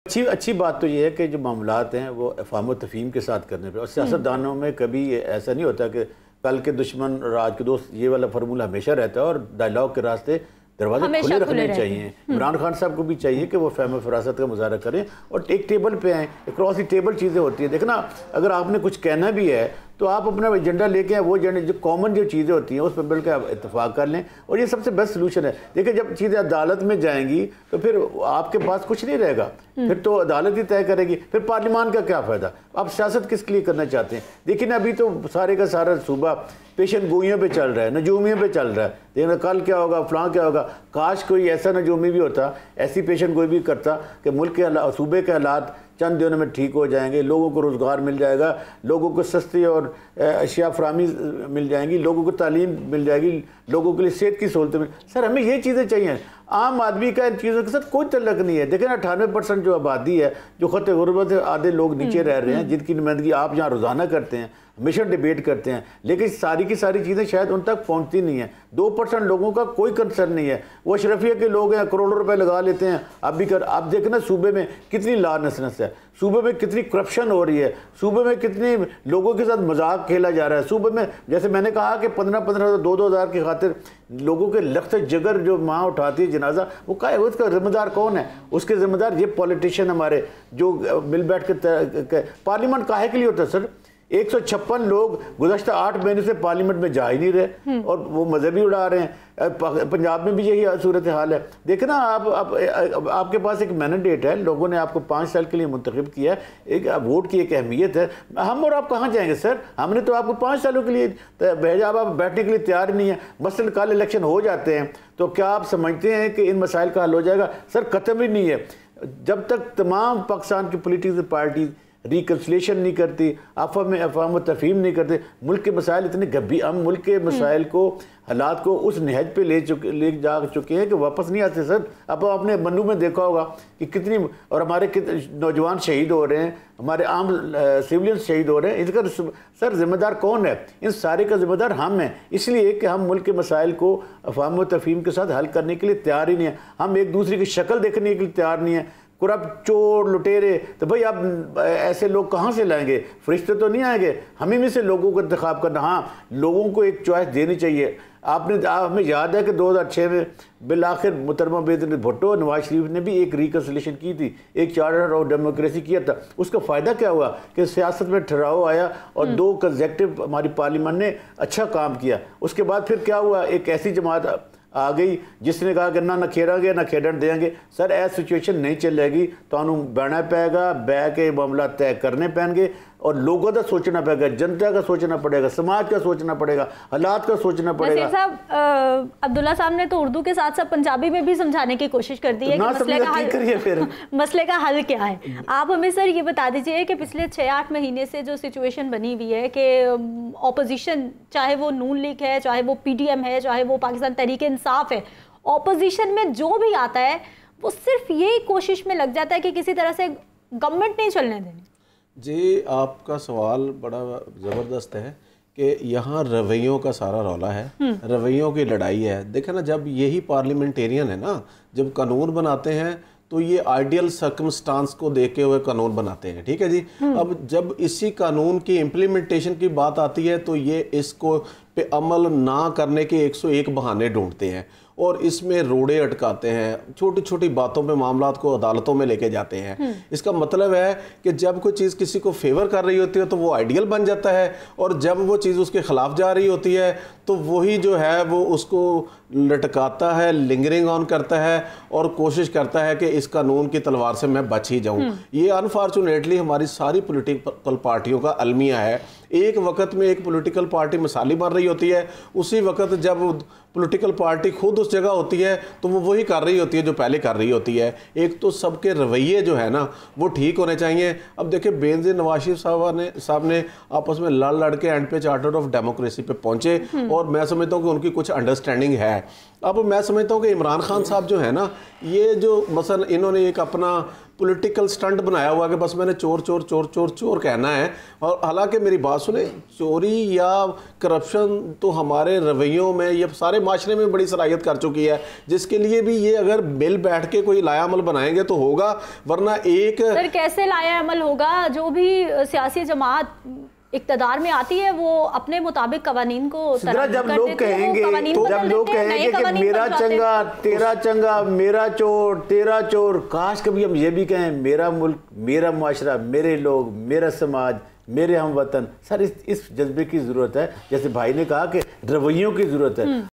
अच्छी अच्छी बात तो ये है कि जो मामलात हैं वो अफ़ाम तफ़हीम के साथ करने पे, और सियासतदानों में कभी ऐसा नहीं होता कि कल के दुश्मन राज के दोस्त, ये वाला फार्मूला हमेशा रहता है। और डायलॉग के रास्ते दरवाजे खुले रखने चाहिए। इमरान खान साहब को भी चाहिए कि वो फहम फरासत का मुजाहरा करें और एक टेबल पे आएँ। क्रॉस दी टेबल चीज़ें होती है। देखना, अगर आपने कुछ कहना भी है तो आप अपना एजेंडा लेके आए, वो एजेंडा जो कॉमन जो चीज़ें होती हैं उस पर मिलकर आप इत्तेफाक कर लें, और ये सबसे बेस्ट सोल्यूशन है। देखिए, जब चीज़ें अदालत में जाएंगी तो फिर आपके पास कुछ नहीं रहेगा, फिर तो अदालत ही तय करेगी। फिर पार्लियामान का क्या फ़ायदा? आप सियासत किसके लिए करना चाहते हैं? देखिए ना, अभी तो सारे का सारा सूबा पेशन गोइयों पे चल रहा है, नजूमियों पे चल रहा है। देखना कल क्या होगा, फलां क्या होगा। काश कोई ऐसा नजूमी भी होता, ऐसी पेशन गोई भी करता कि मुल्क के सूबे के हालात चंद दिनों में ठीक हो जाएंगे, लोगों को रोज़गार मिल जाएगा, लोगों को सस्ती और अशिया फराहमी मिल जाएंगी, लोगों को तालीम मिल जाएगी, लोगों के लिए सेहत की सहूलतें मिल। सर, हमें ये चीज़ें चाहिए। आम आदमी का इन चीज़ों के साथ कोई तल्लक नहीं है। देखिए ना, 98% जो आबादी है, जो ख़त गुरबत है, आधे लोग नीचे रह रहे हैं, जिनकी नुमाइंदगी आप यहाँ रोज़ाना करते हैं, हमेशा डिबेट करते हैं, लेकिन सारी की सारी चीज़ें शायद उन तक पहुँचती नहीं है। 2% लोगों का कोई कंसर्न नहीं है। वो अशरफिया के लोग हैं, करोड़ों रुपए लगा लेते हैं। अब भी कर, आप देखना सूबे में कितनी लानसनस है, सूबे में कितनी करप्शन हो रही है, सूबे में कितने लोगों के साथ मजाक खेला जा रहा है। सूबे में जैसे मैंने कहा कि 15-15 2-2 हज़ार की खातिर लोगों के लख्त जिगर जो माँ उठाती है जनाजा, वो क्या है? उसका जिम्मेदार कौन है? उसके जिम्मेदार ये पॉलिटिशियन हमारे जो मिल बैठ के पार्लियामेंट काहे के लिए होता है सर? 156 लोग गुज़श्ता 8 महीने से पार्लियामेंट में जा ही नहीं रहे और वो मज़े भी उड़ा रहे हैं। पंजाब में भी यही सूरत हाल है। देखना, आपके पास एक मैंडेट है, लोगों ने आपको 5 साल के लिए मुंतखब किया है, एक वोट की एक अहमियत है। हम और आप कहाँ जाएंगे सर? हमने तो आपको 5 सालों के लिए भेजा, अब आप बैठने के लिए तैयार नहीं है। मसलन कल इलेक्शन हो जाते हैं तो क्या आप समझते हैं कि इन मसाइल का हल हो जाएगा? सर, ख़त्म ही नहीं है जब तक तमाम पाकिस्तान की पोलिटिकल पार्टी रिकन्सिलेशन नहीं करती, अफ़ाम तफ़हीम नहीं करते। मुल्क के मसाइल इतने गंभीर, हम मुल्क के मसाइल को, हालात को उस नहज पे ले जा चुके हैं कि वापस नहीं आते सर। अब आपने मन्नू में देखा होगा कि कितनी, और हमारे कितने नौजवान शहीद हो रहे हैं, हमारे आम सिविलियंस शहीद हो रहे हैं। इसका सर जिम्मेदार कौन है? इन सारे का जिम्मेदार हम हैं, इसलिए कि हम मुल्क के मसाइल को अफ़ाम तफ़हीम के साथ हल करने के लिए तैयार ही नहीं है। हम एक दूसरे की शक्ल देखने के लिए तैयार नहीं है। करप्ट, चोर, लुटेरे, तो भाई आप ऐसे लोग कहाँ से लाएंगे? फरिश्ते तो नहीं आएंगे। हमें में से लोगों को इंतखाब करना, हाँ, लोगों को एक चॉइस देनी चाहिए। हमें याद है कि 2006 में बिल आखिर मुहतरमा बेनज़ीर भुट्टो, नवाज शरीफ ने भी एक रिकन्सिलेशन की थी, एक चार्टर ऑफ डेमोक्रेसी किया था। उसका फ़ायदा क्या हुआ कि सियासत में ठहराव आया और 2 कंसेक्टिव हमारी पार्लियामेंट ने अच्छा काम किया। उसके बाद फिर क्या हुआ? एक ऐसी जमात आ गई जिसने कहा कि ना खेड़ांगे ना खेडन देंगे। सर, ऐसी सिचुएशन नहीं चलेगी, तो बहना पेगा, बह के मामला तय करने पैनगे और लोगों का सोचना पड़ेगा, जनता का सोचना पड़ेगा, समाज का सोचना पड़ेगा, हालात का सोचना पड़ेगा। साहब, अब्दुल्ला साहब ने तो उर्दू के साथ साथ पंजाबी में भी समझाने की कोशिश कर दी है कि मसले का हल क्या है। आप हमें सर ये बता दीजिए कि पिछले 6-8 महीने से जो सिचुएशन बनी हुई है कि ऑपोजिशन, चाहे वो नून लीग है, चाहे वो PDM है, चाहे वो पाकिस्तान तहरीक इंसाफ है, ऑपोजिशन में जो भी आता है वो सिर्फ यही कोशिश में लग जाता है कि किसी तरह से गवर्नमेंट नहीं चलने देनी। जी, आपका सवाल बड़ा ज़बरदस्त है कि यहाँ रवैयों का सारा रौला है, रवैयों की लड़ाई है। देखें ना, जब यही पार्लियामेंटेरियन है ना, जब कानून बनाते हैं तो ये आइडियल सर्कमस्टांस को देखे हुए कानून बनाते हैं, ठीक है जी। अब जब इसी कानून की इम्प्लीमेंटेशन की बात आती है तो ये इसको पे अमल ना करने के 101 बहाने ढूंढते हैं और इसमें रोड़े अटकाते हैं, छोटी छोटी बातों पे मामलात को अदालतों में लेके जाते हैं। इसका मतलब है कि जब कोई चीज़ किसी को फेवर कर रही होती है तो वो आइडियल बन जाता है, और जब वो चीज़ उसके ख़िलाफ़ जा रही होती है तो वही जो है वो उसको लटकाता है, लिंगरिंग ऑन करता है और कोशिश करता है कि इस कानून की तलवार से मैं बच ही जाऊँ। ये अनफॉर्चुनेटली हमारी सारी पॉलिटिकल पार्टियों का अलमिया है। एक वक्त में एक पॉलिटिकल पार्टी मिसाली बन रही होती है, उसी वक्त जब पॉलिटिकल पार्टी खुद उस जगह होती है तो वो वही कर रही होती है जो पहले कर रही होती है। एक तो सबके रवैये जो है ना वो ठीक होने चाहिए। अब देखिए, बेनज़ीर नवाज शरीफ साहब ने आपस में लड़ के एंड पे चार्टर ऑफ डेमोक्रेसी पे पहुंचे और मैं समझता हूँ कि उनकी कुछ अंडरस्टैंडिंग है। अब मैं समझता हूँ कि इमरान खान साहब जो है ना, ये जो मसलन इन्होंने एक अपना पॉलिटिकल स्टंट बनाया हुआ कि बस मैंने चोर चोर चोर चोर चोर कहना है। और हालांकि मेरी बात सुने, चोरी या करप्शन तो हमारे रवैयों में, ये सारे माशरे में बड़ी सलाहियत कर चुकी है, जिसके लिए भी ये अगर मिल बैठ के कोई लाया अमल बनाएंगे तो होगा, वरना एक सर कैसे लाया अमल होगा? जो भी सियासी जमात इक़्तिदार में आती है वो अपने मुताबिक कवानीन को जब लोग कहेंगे कि मेरा चंगा तेरा चंगा, मेरा चोर तेरा चोर, काश कभी हम ये भी कहें मेरा मुल्क, मेरा मुआशरा, मेरे लोग, मेरा समाज, मेरे हम वतन। सर इस जज्बे की ज़रूरत है, जैसे भाई ने कहा कि रवैयों की ज़रूरत है।